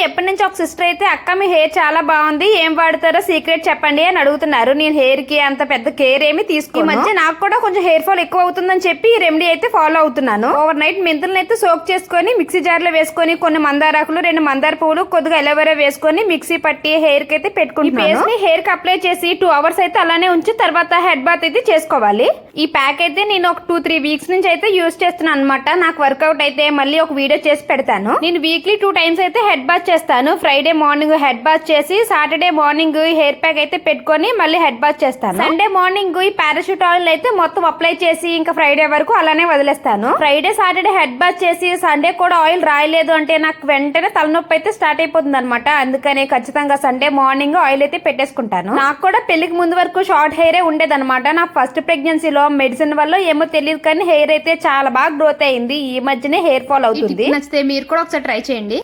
ఎప్పటి నుంచి ఒక సిస్టర్ అయితే అక్క మీ హెయిర్ చాలా బాగుంది, ఏం వాడతారో సీక్రెట్ చెప్పండి అని అడుగుతున్నారు. నేను హెయిర్ కి అంత పెద్ద కేర్ ఏమి తీసుకోను. ఈ మధ్య నాకు కూడా కొంచెం హెయిర్ ఫాల్ ఎక్కువ అవుతుందని చెప్పి ఈ రెమెడీ అయితే ఫాలో అవుతున్నాను. ఓవర్ నైట్ మెంతులను అయితే సోక్ చేసుకొని మిక్సీ జార్ లో వేసుకొని కొన్ని మందారాకులు, 2 మందార పువ్వులు, కొద్దిగా ఎలోవెరా వేసుకొని మిక్సీ పట్టి హెయిర్ కి అయితే పెట్టుకుంటున్నాను. హెయిర్ కి అప్లై చేసి 2 అవర్స్ అయితే అలానే ఉంచి తర్వాత హెడ్ బాత్ అయితే చేసుకోవాలి. ఈ ప్యాక్ అయితే నేను ఒక 2-3 వీక్స్ నుంచి అయితే యూజ్ చేస్తున్నాను అనమాట. నాకు వర్కౌట్ అయితే మళ్ళీ ఒక వీడియో చేసి పెడతాను. నేను వీక్లీ 2 టైమ్స్ అయితే హెడ్ బాత్ చేస్తాను. ఫ్రైడే మార్నింగ్ హెడ్ బాత్ చేసి సాటర్డే మార్నింగ్ హెయిర్ ప్యాక్ అయితే పెట్టుకొని మళ్ళీ హెడ్ బాత్ చేస్తాను. సండే మార్నింగ్ ఈ పారాషూట్ ఆయిల్ అయితే మొత్తం అప్లై చేసి ఇంకా ఫ్రైడే వరకు అలానే వదిలేస్తాను. ఫ్రైడే సాటర్డే హెడ్ బాత్ చేసి సండే కూడా ఆయిల్ రాయలేదు అంటే నాకు వెంటనే తలనొప్పి అయితే స్టార్ట్ అయిపోతుంది అనమాట. అందుకని ఖచ్చితంగా సండే మార్నింగ్ ఆయిల్ అయితే పెట్టేసుకుంటాను. నాకు కూడా పెళ్లికి ముందు వరకు షార్ట్ హెయిరే ఉండేదన్నమాట. నా ఫస్ట్ ప్రెగ్నెన్సీలో మెడిసిన్ వల్ల ఏమో తెలియదు కానీ హెయిర్ అయితే చాలా బాగా గ్రోత్ అయింది. ఈ మధ్యనే హెయిర్ ఫాల్ అవుతుంది. నచ్చితే మీరు కూడా ఒకసారి ట్రై చేయండి.